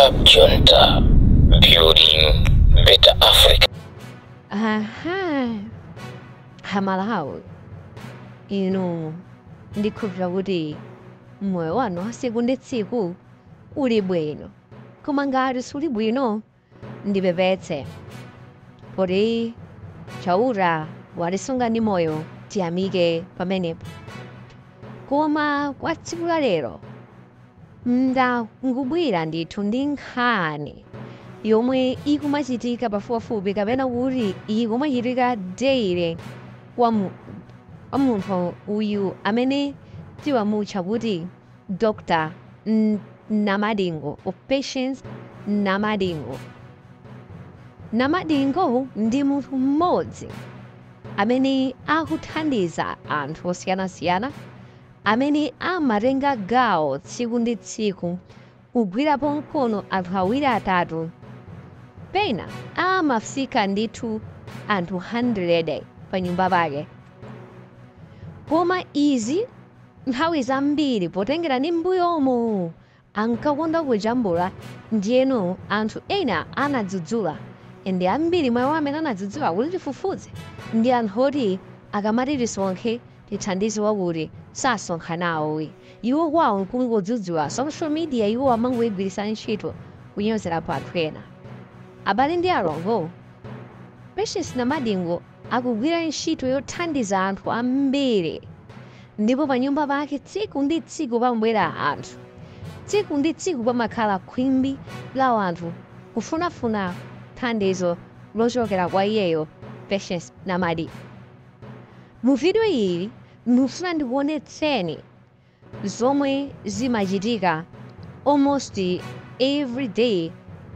Club Junta, building better Africa. Hamalau ndikupira kuti moyo wanu tsiku ndi tsiku uli bwino, koma ngati suli bwino ndipepetse poti chauta watisunga ndi moyo tiyamike pamenepo. Koma kwa tsiku la lero ndakubwera ndithu ndi nkhani yomwe ikumachitika pafupifupi kapena kuti ikumachitika daily kwa munthu uyu amene tiwamutcha kuti Dr. Namadingo of Patience Namadingo. Namadingo ndi munthu mmodzi amene akuthandiza anthu osiyanasiyana amene amatenga gawo tsiku ndi tsiku kugwirapo mkono anthu awiri atatu, pena amafika ndithu anthu 100 pa nyumba pake. Koma izi nthawi zambiri potengera ndi mbuyomo ankakonda kujambula, ndiyeno anthu ena anadzudzula, ende ambiri mwa iwo amene anadzudzula kuti tifufuze ndi anthu oti akamati tisonkhe tithandize wakuti sasonkha nawowi. Iwo kwawo nkungodzudzula social media, iwo amangoyigwiritsa ntchito kunyozerapo anthu ena. Abale ndi alongo, Patience Namadingo akugwira ntchito yothandiza anthu ambiri, ndipo pa nyumba pake tsiku ndi tsiku pamabwera anthu, tsiku ndi tsiku pamakhala khwimbi la anthu kufunafuna thandizo lochokera kwa iyeyo Patience Namadingo. Mu video iyi ndikufuna ndikuonetseni zomwe zimachitika almost every day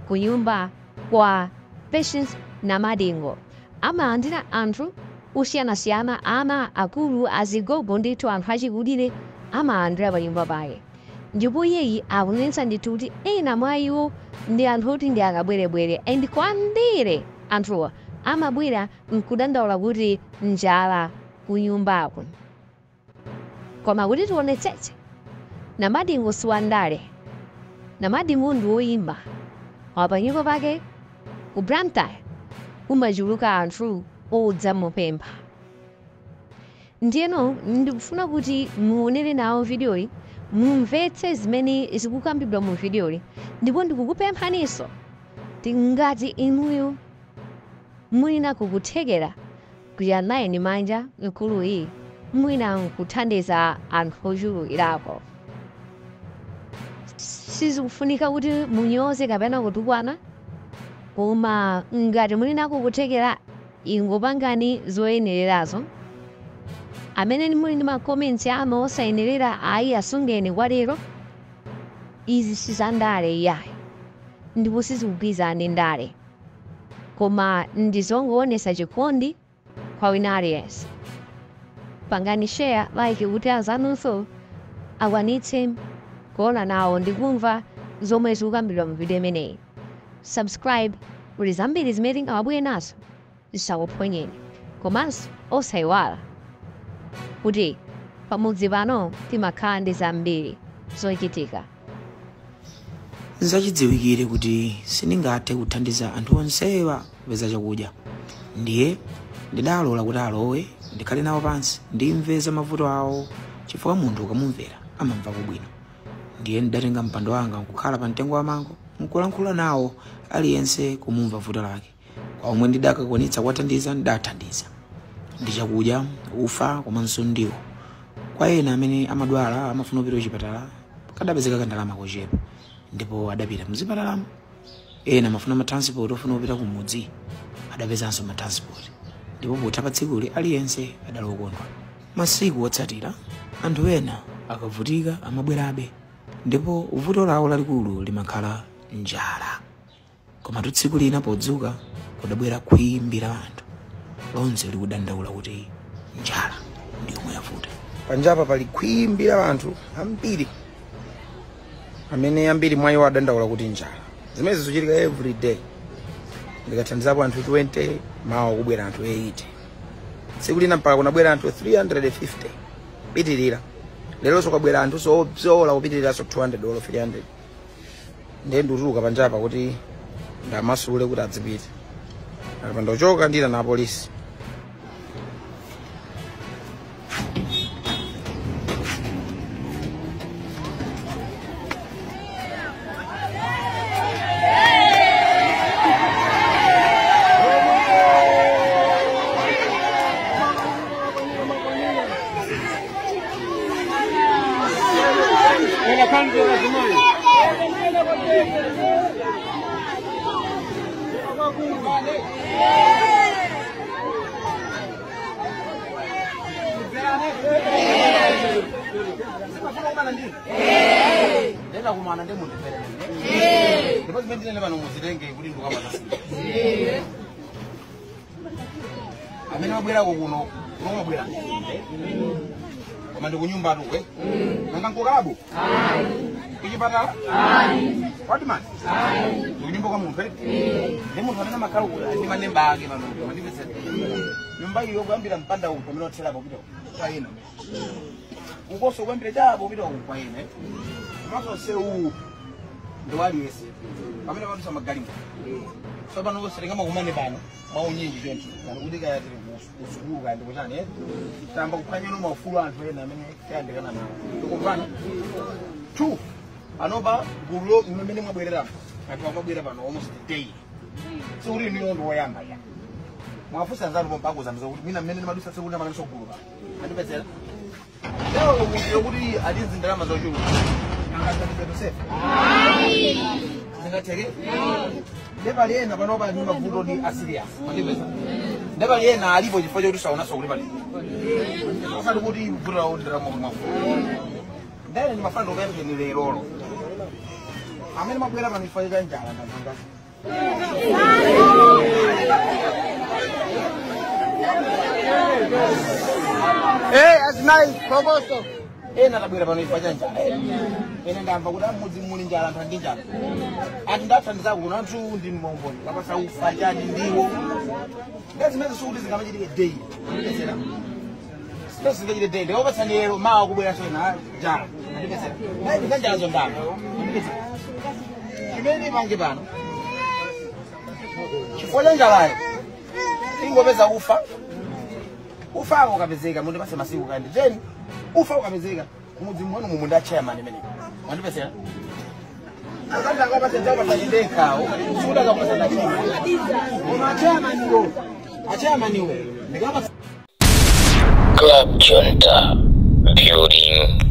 ku nyumba kwa Patience Namadingo. Amalandira anthu osiyanasiyana, ana akulu, azigogo ndithu anthu achikulire amalandira pa nyumba pake, ndipo iyeyi akunenetsa ndithu kuti ena mwa iwo ndi anthu oti ndi akabwerebwere, and kwambiri anthuwa amabwera nkudandaula kuti njala ku nyumbako. Koma kuti tionetsetse, Namadingo si wandale. Namadingo ndi woyimba, pa nyumba pake ku Blantyre kumachuluka anthu odza mopempha. Ndiyeno ndikufuna kuti muonere nawo videoyi, mumvetse zimene zikukambidwa mu videoyi, ndipo ndikukupemphaninso ngati inuyo mwina kukuthekera kuya naye ni manja nkuluyi, mwina nkuthandiza anthu ochulukirako. Sizikufunika kuti munyoze kapena kutukwana, koma ngati mwina kukuthekera ingopangani zoyenererazo. Amene muli ndi makomenti anu osayenerera ayi asungeni kwa lero. Izi sizandale yayi, ndipo sizikugwizani ndale, koma ndizongoonesa chikondi kwa wina aliyense. Pangani share, like kuti azanunso akwanitse kuona nawo ndi kumva zomwe zikukambidwa mu video imeneyi. Subscribe kuti zambiri zimene tingawabwere nazo zisakuphonyeni, komanso osayiwala kuti pamudzi pano timakhala ndi zambiri zochitika. Nzachidziwikire kuti sindingathe kuthandiza anthu onsewa kupeza chakudya, ndiye ndidalola kuti alowe ndikhale nawo pansi ndimve za mavuto awo, chifukwa munthu ukamumvera amamva bwino. Ndiye ndidatenga mpando wanga nkukhala pa mtengo wa mango nkulankhula nawo aliyense kumumva vuto lake. Kwa omwe ndidakakwanitsa kuwathandiza ndidathandiza ndi chakudya, ufa, komanso ndiwo. Kwa ena amene amadwala amafuna kupita kuchipatala kadapezeka kandalama kochepa, ndipo adapita muzipatala. Ena amafuna matransport ofuna kupita kumudzi, adapezanso matransport, ndipo potapa tsikuli aliyense adalokondwa. Masiku otsatira anthu ena akavutika amabwerabe, ndipo vuto lawo lalikulu limakhala njala. Koma tsiku lina podzuka kudabwera khwimbi la anthu lonse likudandaula kuti njala ndi yomwe yavuta. Panjapa pali khwimbi la anthu ambiri amene ambiri mwa iwo adandaula kuti njala. Zimene zikuchitika every day. Ndikathandizapo anthu 20, mawa kubwera anthu 80. Tsiku lina mpaka kunabwera anthu 350 pitirira. Lero sokabwera anthu zola kupitirira so 200 or 300. ndiye ndituluka panjapa kuti ndamasule kuti adzipite. Apa ndochoka ndila na polisi. Ndenda kumana ndi munthu pere. Ndipo zimene ndine pano muzitenge kuti ndikapata. Amene wabwera kuno, unobwera. Koma ndi kunyumba tu, nanga nkokalabu? Kuchipatala? Wati man? Kunyumba kwa munthu. Ndi munthu amene makhala ndi manemba ake pano. Mandipesera. Nyumba iyo kuyambira mpanda uko pamene othera popita kwa ina. Ukoso kwambira jabo popita kwa ina. Maso seu ndo aliyese. Pamene wabisa magali. So pano kuserenga makumane pano. Maunyinji choncho. Kuti kaya tiri usukuluka ndi kuchani tamba kuphwanya no mafulu anthu ena amene yandikana nawo. Ndikumvana. 2 anoba gulo mmene mwabwerera. Anthu amabwera pano almost a day. So uri niyo ndo woyamba ya. Mwafusa nzanu pompango zamza kuti mina mmene madusa sekuti amakanisho gulu. Andipezera. Leo kuti alizi ndalama za uchulu. Zingateke? Ndeba liena panoba ni mavuto ni asirias. Mandipeza. Ndeba liena alipo chifukwa chokuti saonaso kuti pali. Osati kuti vuto lawo ndalama mwafu. Ndene ni mafando pembe ni lero. Amene mabwera pano chifukwa cha njala ndanga. That's nice, Provosto. Natabwera pano chifukwa cha njala. Ene ndamva kuti amudzi muli njala anthu ndi njala. Ati ndathandiza kuno anthu ndi mmomboni. Kapasa ufa chani ndiwo. Ndazimene sukuti zingamachitike day. Ndipesera. Sizingachitike day. Ndiko patsani lero mawa kubwera sona njala. Ndipesera. Nayi ndikanjala zondama. Ndipesera. Chimene pange pano. Chifukwa cha njalayo. Ingopeza ufa. Ufa ukapezeka munthu pase masiku kandi. Then ufa ukapezeka kumudzi mmono mu munda chairman imene. Wandipesera? Akanda akapata njalo patendeka, ukasuda kapata ndachima. Uma chairman ngo. Achairman ngo. Ndikapa Club Junta, building